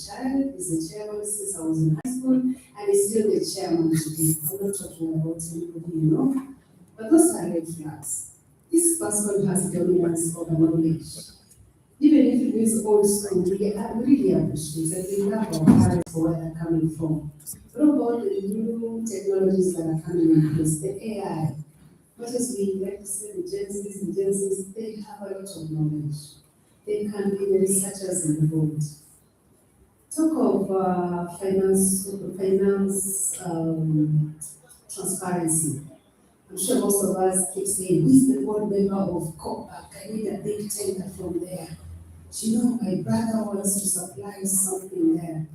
child, he's the chairman since I was in high school, and he's still the chairman today. I'm not talking about anybody. But those are red flags. This person has dominance over knowledge. Even if it is old school, I really appreciate that we love our parents for where they're coming from. What about the new technologies that are coming in place, the AI? What is we like to say, the Gen Zs and Gen Zs, they have a lot of knowledge. They can be the researchers in the world. Talk of finance transparency. I'm sure most of us keep saying, who's the board member of COPAC? I need a big tender from there. My brother wants to supply something there.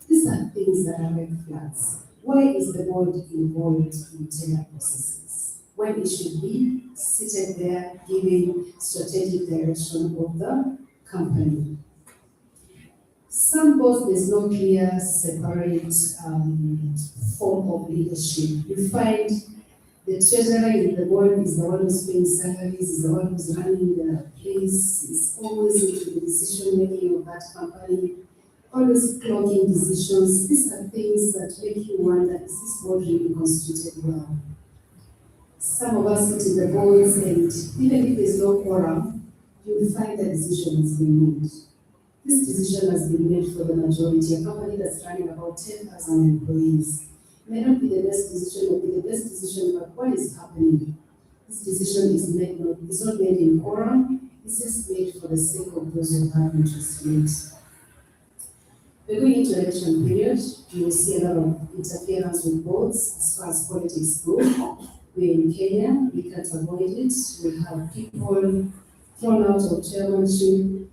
These are things that are red flags. Why is the board involved in tender processes? When it should be seated there giving strategic direction of the company. Some boards, there's no clear, separate form of leadership. You find the treasurer in the board is the one who's paying salaries, is the one who's running the place, is always into the decision making of that company, always clogging decisions. These are things that make you wonder, is this board really constituted well? Some of us sit in the boards, and even if there's no quorum, you will find that decision has been made. This decision has been made for the majority. A company that's running about 10,000 employees may not be the best decision or be the best decision, but what is happening? This decision is it's not made in quorum, it's just made for the sake of those who have interest in it. We're going into election period. You will see a lot of interference with boards as far as politics go. We're in Kenya, we can't avoid it. We have people thrown out of chairmanship.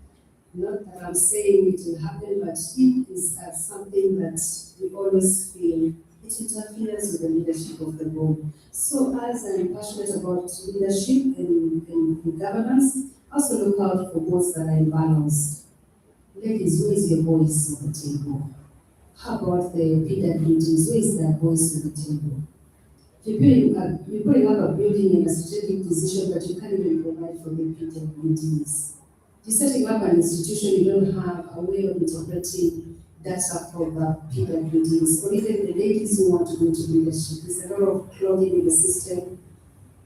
Not that I'm saying it will happen, but it is something that we always feel it interferes with the leadership of the board. So as I'm passionate about leadership and governance, also look out for boards that are imbalanced. Ladies, where is your voice on the table? How about the PWDs? Where is their voice on the table? You're putting up a building in a strategic decision, but you can't even provide for the PWDs. You're setting up an institution, you don't have a way of interpreting data for the PWDs, or even the ladies who want to go into leadership. There's a lot of clogging in the system.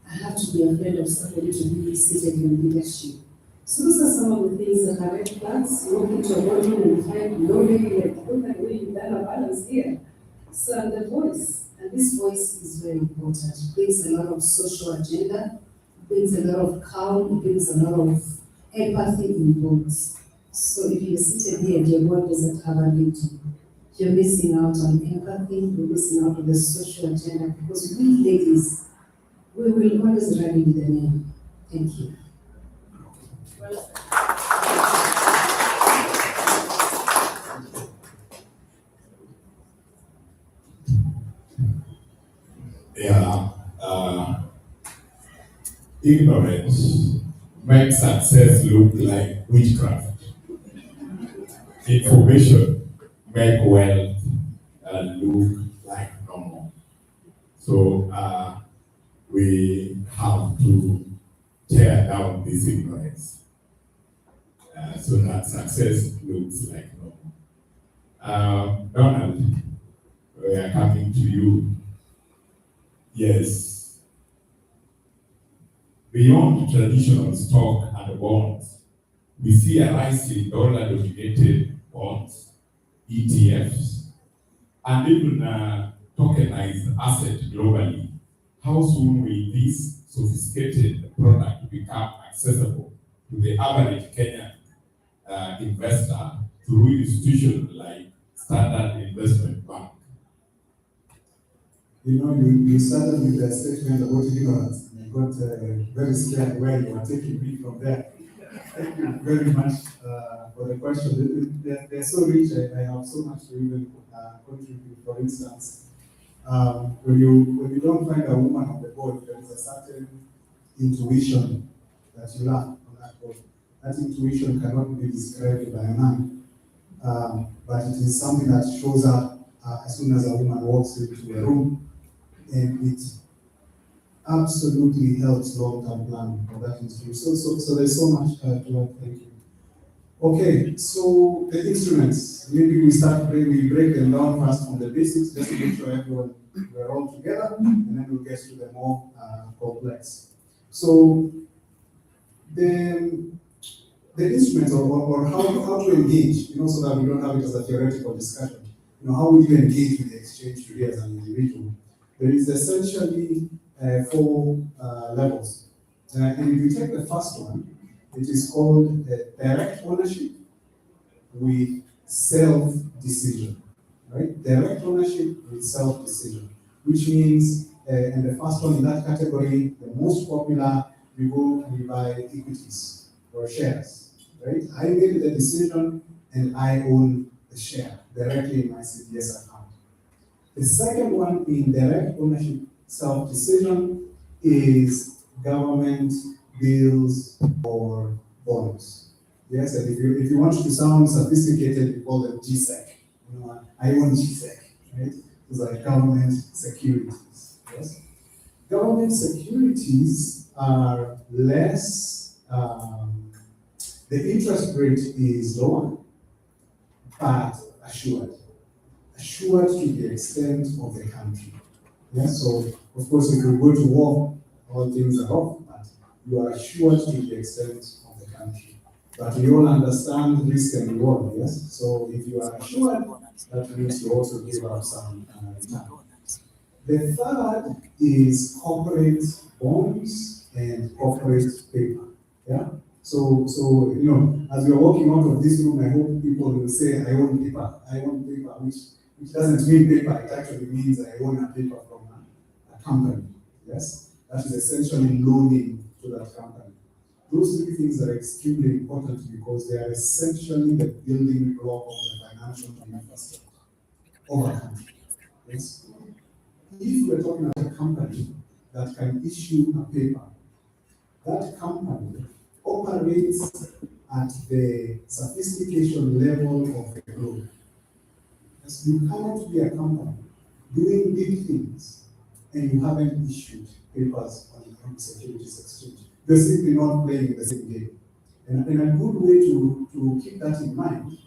I have to be afraid of somebody to be seated in leadership. So those are some of the things that are red flags. You walk into a boardroom and you find no regulate. Look at the way you've done a balance here. So the voice, and this voice is very important. It brings a lot of social agenda, it brings a lot of calm, it brings a lot of empathy in boards. So if you're seated here and your board doesn't have a lead, you're missing out on empathy, you're missing out on the social agenda, because we ladies, we will always run in the name. Thank you. Ignorance makes success look like witchcraft. Information make wealth look like normal. So we have to tear down this ignorance so that success looks like normal. Donald, we are coming to you. Yes. Beyond traditional stock and bonds, we see a rise in dollar-denominated bonds, ETFs, and even tokenized assets globally. How soon will this sophisticated product become accessible to the average Kenyan investor through institutions like Standard Investment Bank? You started with a statement about ignorance, and I got very scared where you are taking me from there. Thank you very much for the question. They're so rich, I have so much to even contribute. For instance, when you don't find a woman on the board, there is a certain intuition that you learn on that board. That intuition cannot be described by a man, but it is something that shows up as soon as a woman walks into a room, and it absolutely helps long-term planning for that institution. So there's so much to learn. Thank you. Okay, so the instruments, maybe we break them down first from the basics, just to make sure everyone, we're all together, and then we'll get to the more complex. So the instruments or how to engage, so that we don't have it as a theoretical discussion. How would you engage with the exchange today as an individual? There is essentially 4 levels. And if you take the first one, it is called direct ownership with self-decision, right? Direct ownership with self-decision, which means, and the first one in that category, the most popular, we buy equities or shares, right? I made the decision and I own the share directly in my CDS account. The second one in direct ownership, self-decision, is government bills or bonds. Yes, and if you want to sound sophisticated, you call them GSEC. I own GSEC, right? Those are government securities. Yes, government securities are less. The interest rate is lower, but assured to the extent of the country. Yes, so of course, if you go to war, all things are off, but you are assured to the extent of the country. But we all understand risk and reward, yes? So if you are assured, that means you also give up some return. The third is corporate bonds and corporate paper. Yeah? So as you're walking out of this room, I hope people will say, I own paper, which doesn't mean paper, it actually means I own a paper from a company. Yes? That is essentially loaning to that company. Those 3 things are extremely important because they are essentially the building block of the financial infrastructure of a country. Yes? If we're talking about a company that can issue a paper, that company operates at the sophistication level of the globe. Yes, you cannot be a company doing big things and you haven't issued papers on the securities exchange. They're simply not playing the same game. And a good way to keep that in mind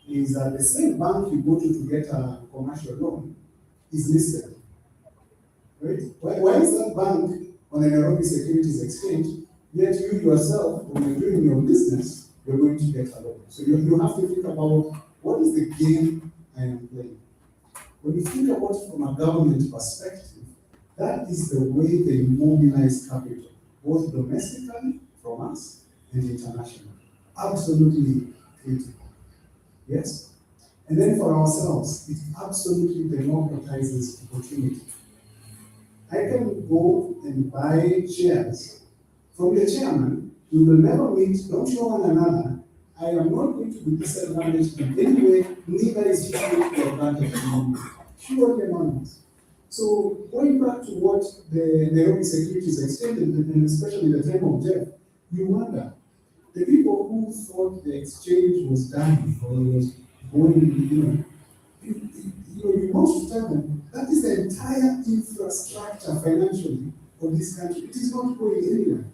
is that the same bank you go to get a commercial loan is listed. Right? Why is that bank on the Nairobi Securities Exchange, yet you yourself, when you're doing your business, you're going to get a loan? So you have to think about what is the game I am playing. When you think about it from a government perspective, that is the way they mobilize capital, both domestically from us and internationally. Absolutely critical. Yes? And then for ourselves, it absolutely democratizes opportunity. I can go and buy shares from the chairman. We will never meet, don't show one another. I am not going to be disadvantaged in any way, neither is he going to be advantaged in any way. Surely anonymous. So going back to what the Nairobi Securities Exchange, and especially the time of Jeff, you wonder, the people who thought the exchange was dying or was going, you want to tell them that is the entire infrastructure financially of this country. It is not going anywhere.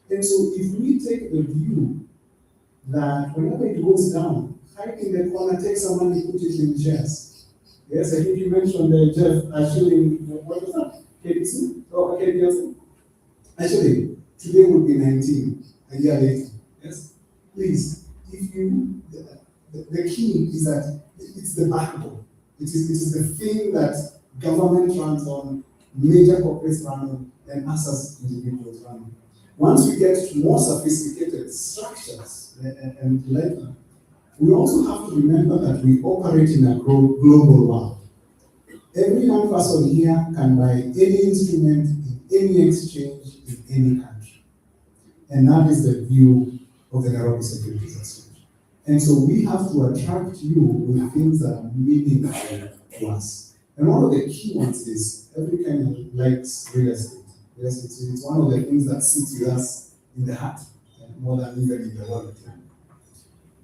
And so if we take the view that whenever it goes down, hide in the corner, take some money, put it in shares. Yes, I think you mentioned Jeff, actually, what was that? KBC? Or KBC? Actually, today would be 19, a year later. Yes? Please, if you, the key is that it's the backbone. It is the thing that government runs on, major corporates run on, and us as individuals run on. Once we get to more sophisticated structures and later, we also have to remember that we operate in a global world. Every young person here can buy any instrument in any exchange in any country. And that is the view of the Nairobi Securities Exchange. And so we have to attract you with things that are meaningful to us. And one of the key ones is everybody likes real estate. Yes, it's one of the things that sits with us in the heart, more than even in the wallet.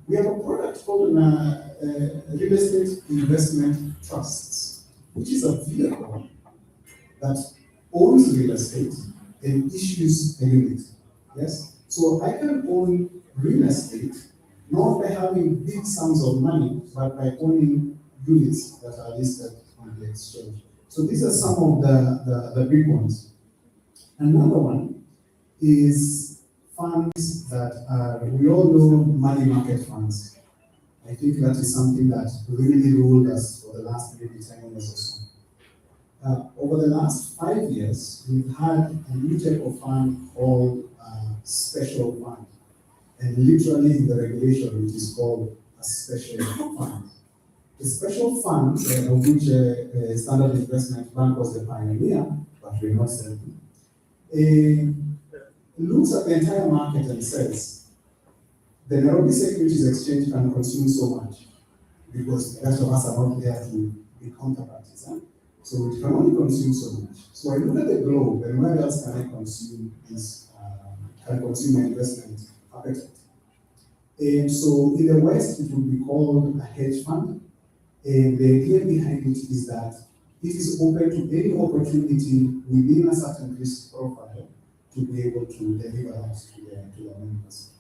We have a product called real estate investment trusts, which is a vehicle that owns real estate and issues a unit. Yes, so I can own real estate not by having big sums of money, but by owning units that are listed on the exchange. So these are some of the big ones. Another one is funds that are, we all know money market funds. I think that is something that really ruled us for the last maybe 10 years or so. Over the last 5 years, we've had a new type of fund called special fund. And literally in the regulation, it is called a special fund. The special fund, of which Standard Investment Bank was the pioneer, but we're not selling, looks at the entire market and says, the Nairobi Securities Exchange can consume so much because the rest of us are not there to be counterparties. Huh? So it can only consume so much. So I look at the globe and where else can I consume this, can consume my investment appetite. And so in the West, it would be called a hedge fund. And the idea behind it is that it is open to any opportunity within a certain risk profile to be able to deliver that to the members.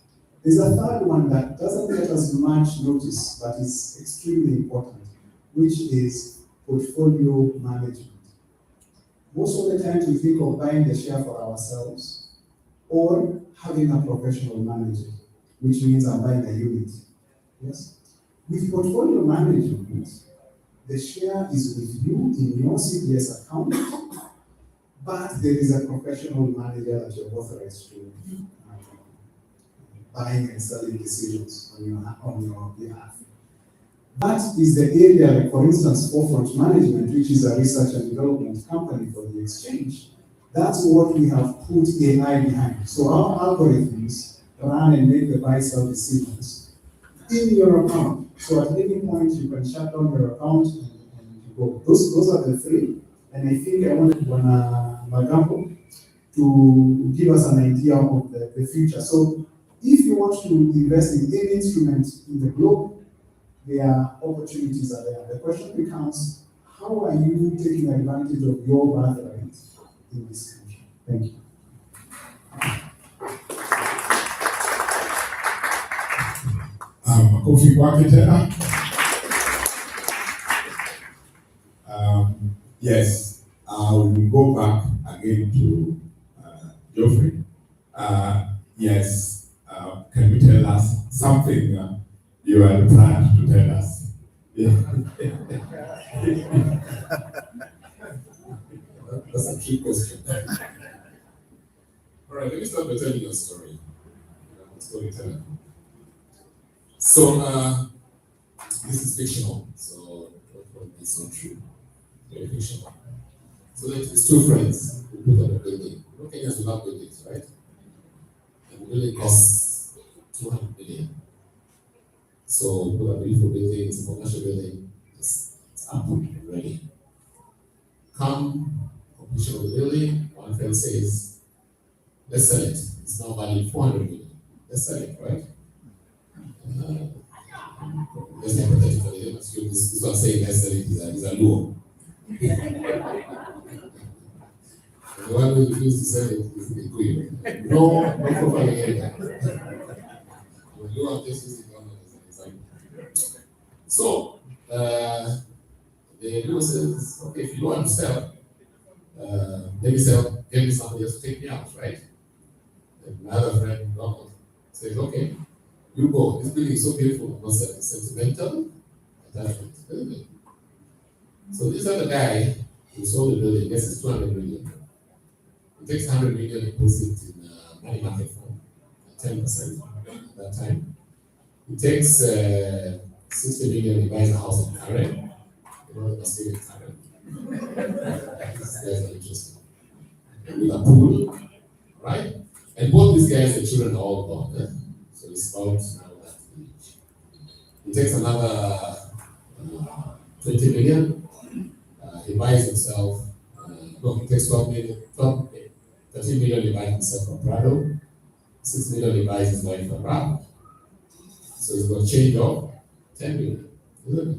There's a third one that doesn't get as much notice, but is extremely important, which is portfolio management. Most of the time we think of buying the share for ourselves or having a professional manager, which means I'm buying a unit. Yes? With portfolio management, the share is with you in your CDS account, but there is a professional manager that you're authorized to buying and selling decisions on your behalf. That is the area, like for instance, Forefront Management, which is a research and development company for the exchange. That's what we have put AI behind. So our algorithms run and make the buy-sell decisions in your account. So at any point you can shut down your account and go. Those are the three. And I think I wanted Magambo to give us an idea of the future. So if you want to invest in any instrument in the globe, their opportunities are there. The question becomes, how are you taking advantage of your birthright in this country? Thank you. Kofi kwake tena. Yes, we will go back again to Geoffrey. Yes, can you tell us something you had planned to tell us? That's a trick question. All right, let me start by telling you a story. Storyteller. So, this is fictional, so it's not true. Very fictional. So, there's two friends who put up a building. Kenyans love buildings, right? And the building costs 200 million. So, put up a beautiful building, it's a commercial building, it's up and ready. Come completion of the building, one friend says, let's sell it. It's now valued 400 million. Let's sell it, right? Let's hypothetically assume this one saying let's sell it is a loan. The one who refused to sell it is the queen. No profile area. The loan just using one as an example. So, the lawyer says, okay, if you want to sell, let me sell, get me somebody else to take me out, right? And my other friend, Ronald, says, okay, you go. This building is so beautiful, I'm not selling. Sentimental attachment. So this other guy who sold the building, gets his 200 million. He takes 100 million and puts it in a money market fund, 10% at that time. He takes 60 million, he buys a house in Karen. You know, must be in Karen. These guys are interesting. With a pool, right? And both these guys, the children are all gone. So it's about now that age. He takes another 20 million. He buys himself. No, he takes 13 million. He buys himself a Prado. 6 million. He buys his wife a Ram. So he's got change of 10 million. Isn't it?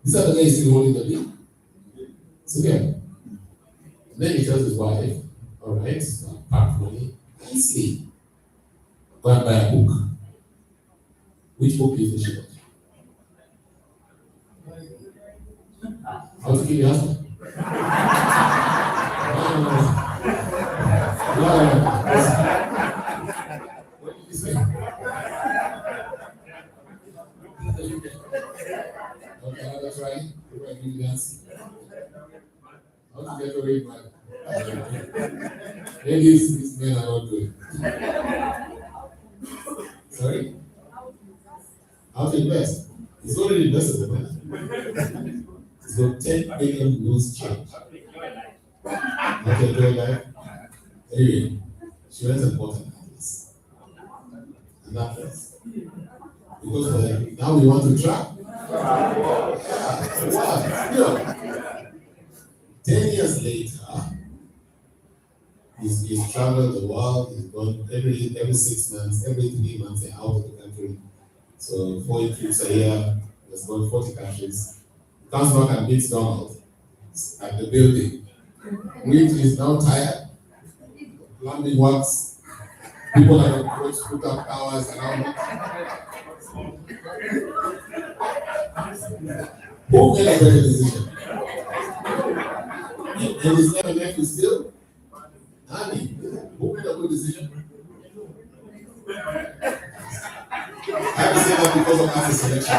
These are the guys still holding the deal. So again, then he tells his wife, all right, park money nicely. Go and buy a book. Which book do you think she got? How to kill your husband? No. What did you say? Okay, another try. Before I give you the answer. How to get away with man? Maybe these men are not good. Sorry? How to invest? It's already invested in money. It's got 10 billion loose change. Okay, do life. Anyway, she went and bought an atlas. An atlas. Because now we want to track. Yeah. 10 years later, he's traveled the world, he's gone every 6 months, every 3 months, they're out of the country. So 4 trips a year, he's gone 40 countries. He comes back and meets Donald at the building. Which is now tired, plumbing works, people are going to put up towers around it. Who made a better decision? And his name and nephew still? Annie. Who made a good decision? I have to say that because of after selection.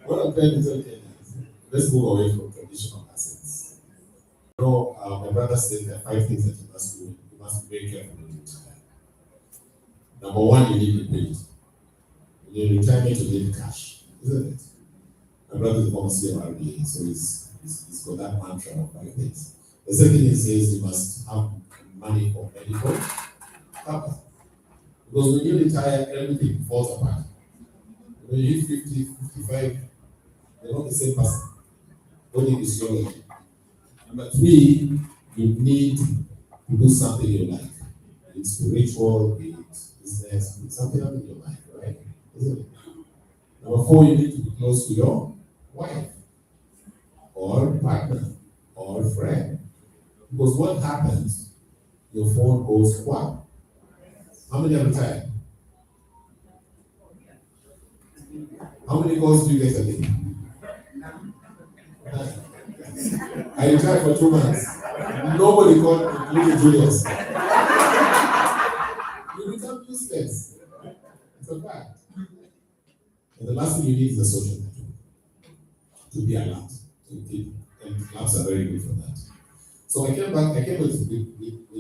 What I'm trying to tell you is, let's move away from traditional assets. My brother said there are 5 things that you must do. You must be very careful when you retire. Number 1, you need liquidity. In your retirement, you need cash, isn't it? My brother is the former CEO of RBA, so he's got that mantra of 5 things. The second thing he says you must have money for medical purpose. Because when you retire, everything falls apart. When you hit 50, 55, they're not the same person. Only physiology. Number 3, you need to do something you like. It's spiritual, it's business, it's something else in your life, right? Isn't it? Number 4, you need to be close to your wife, or partner, or friend. Because what happens, your phone goes quiet. How many are retired? How many calls do you get a day? I retired for 2 months. Nobody called, including Julius. You become useless. It's a fact. And the last thing you need is a social network. To be alert. To keep, and clubs are very good for that. So I came with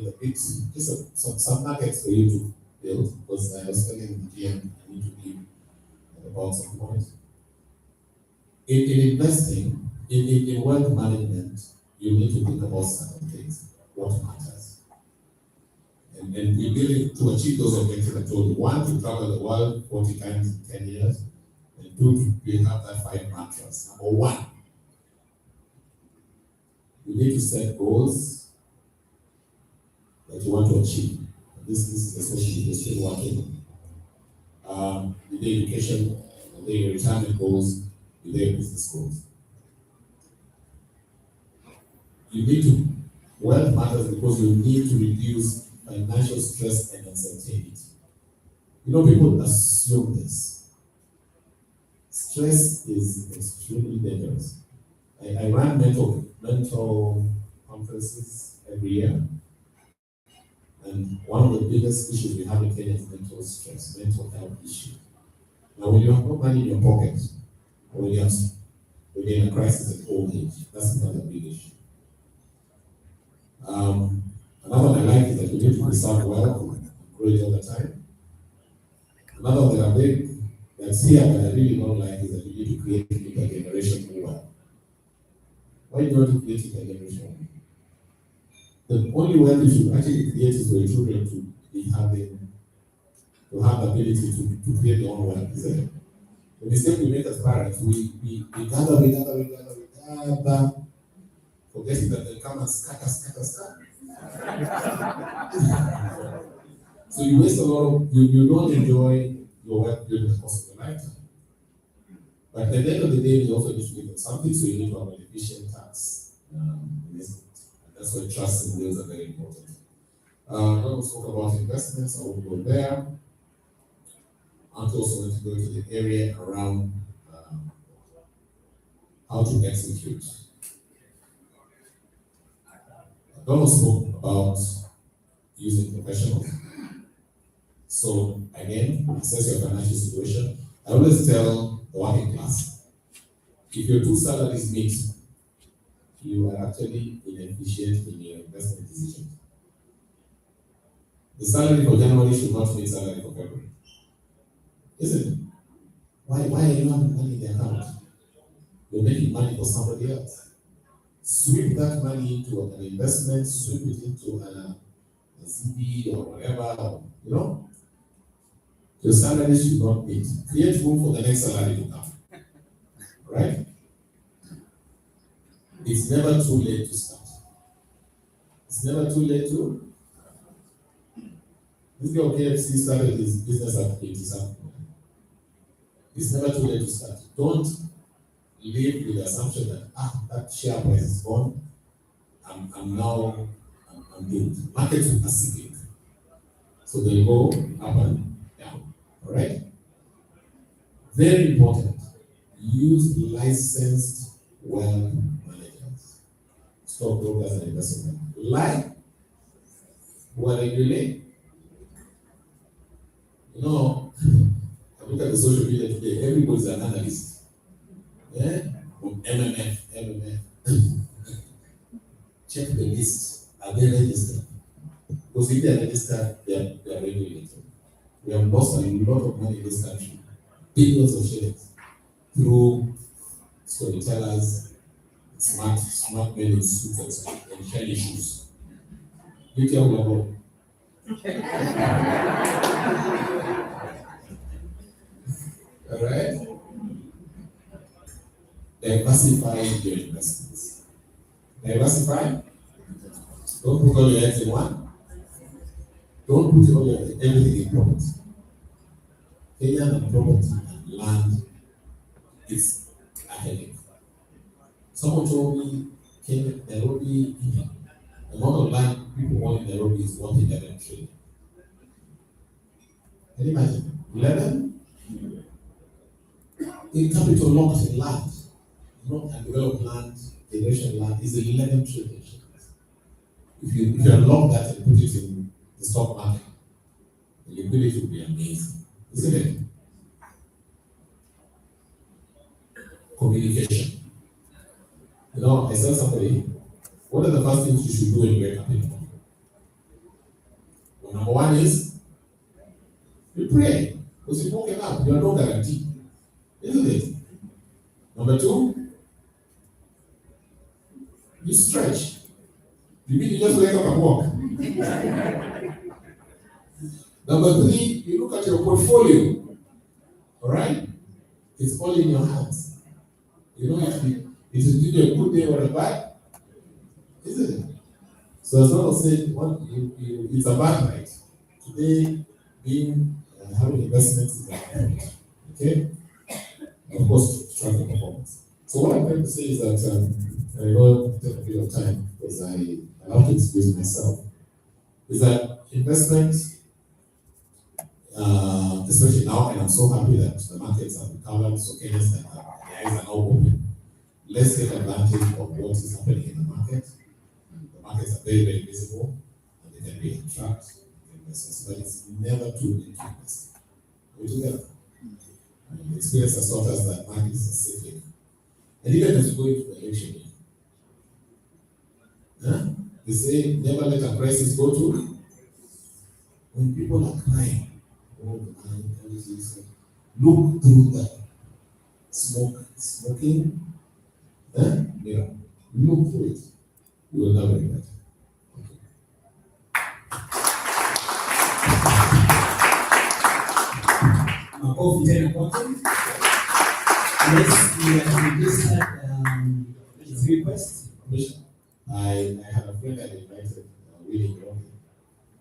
a bit, just some nuggets for you to build, because I was telling the GM I need to give about some points. In investing, in wealth management, you need to think about certain things, what matters. And we really, to achieve those objectives, I told you, 1, to travel the world 40 times in 10 years, and 2, we have that 5 mantras. Number 1, you need to set goals that you want to achieve. This is especially if you're still working. With the education, with the retirement goals, with the business goals. You need to, wealth matters because you need to reduce financial stress and uncertainty. You know, people assume this. Stress is extremely dangerous. I run mental conferences every year. And one of the biggest issues we have in Kenya is mental stress, mental health issue. Now, when you have no money in your pocket, or when you're in a crisis at old age, that's another big issue. Another one I like is that we need to preserve wealth and grow it all the time. Another one that I think that's here but I really don't like is that we need to create a generation for wealth. Why do you want to create a generation? The only wealth you should actually create is for your children to have the ability to create their own wealth. The mistake we make as parents, we gather, forgetting that they come and scatter. So you waste a lot of, you don't enjoy your work during the course of your lifetime. But at the end of the day, you also need to give them something, so you need to have an efficient tax investment. And that's why trust and wills are very important. When we spoke about investments, I will go there. I'm also going to go to the area around how to execute. Donald spoke about using professionals. So again, assess your financial situation. I always tell the working class, if your two salaries meet, you are actually inefficient in your investment decisions. The salary for January should not meet salary for February. Isn't it? Why are you having money in the account? You're making money for somebody else. Sweep that money into an investment, sweep it into a CD or whatever, you know. Your salary should not meet. Create room for the next salary to come. Right? It's never too late to start. It's never too late to. This guy KFC started his business at 87. It's never too late to start. Don't live with the assumption that that share price is gone. I'm doomed. Markets are cyclical, so they go up and down. All right. Very important. Use licensed wealth managers, stockbrokers, and investment. Like what I relate. You know, I look at the social media today. Everybody's an analyst. Yeah, from MMF. Check the list. Are they registered? Because if they are registered, they are regulated. We have lost a lot of money in this country, billions of shillings, through storytellers, smart men in suits and shiny shoes. You tell me about. All right. Diversify your investments. Diversify. Don't put all your eggs in one. Don't put all your everything in property. Kenyan and property and land is a headache. Someone told me Kenya, Nairobi, the amount of land people own in Nairobi is 111 trillion. Can you imagine? 11? In capital locked in land, and developed land, generation land is 11 trillion. If you unlock that and put it in the stock market, the liquidity will be amazing, isn't it? Communication. You know, I tell somebody, what are the first things you should do when you wake up in the morning? Well, number one is you pray, because you're woken up, you have no guarantee, isn't it? Number two, you stretch. You mean you just wake up and walk? Number three, you look at your portfolio. All right? It's all in your hands. You know, if it is either a good day or a bad, isn't it? So as well as saying, it's a bad night. Today, having investments is a bad night. Okay? And of course, track the performance. So what I'm trying to say is that I know take a bit of time because I have to excuse myself. Is that investment, especially now, and I'm so happy that the markets have recovered, so Kenyans that the eyes are now open. Let's take advantage of what is happening in the market. The markets are very, very visible, and they can be attract investors, but it's never too late to invest. We're together. The experience has taught us that markets are cyclical. And even as we go into the election year, they say never let a crisis go to. When people are crying, look through the smoking, look through it. You will never regret it. Yes, we just had his request. I had a friend that invited Willie Young.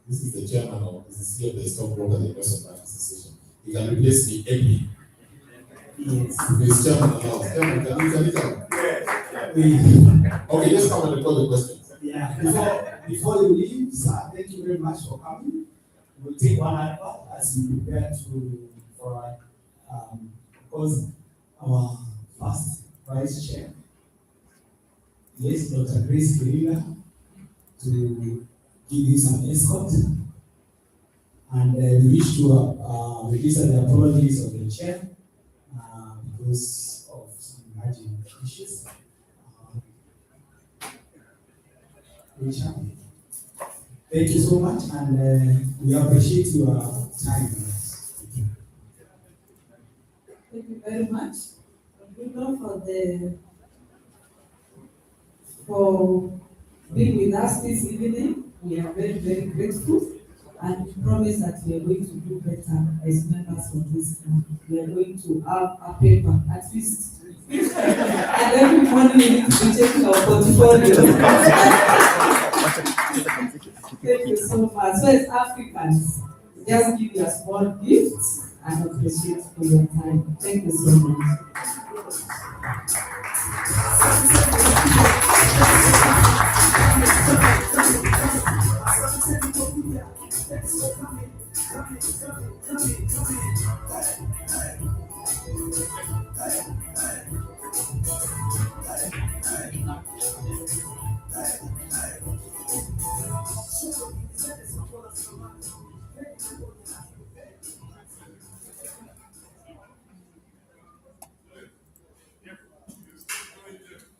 This is the chairman of the CEO of the Stockbrokers and Investment Bank Association. He can replace me every. Yes. If he's chairman allows. Chairman, can you come? Okay, let's come and record the questions. Yeah. Before you leave, sir, thank you very much for coming. We'll take one advert as we prepare because our first vice chair, yes, Dr. Grace Kirila, to give you some escort. And we wish to register the apologies of the chair because of some emerging issues. Richard, thank you so much, and we appreciate your time. Thank you very much. You know, for being with us this evening. We are very, very grateful, and we promise that we are going to do better as members of this group. We are going to have a paper at least. And every morning we need to be checking our portfolio. Thank you so much. So as Africans, just give you a small gift and appreciate for your time. Thank you so much.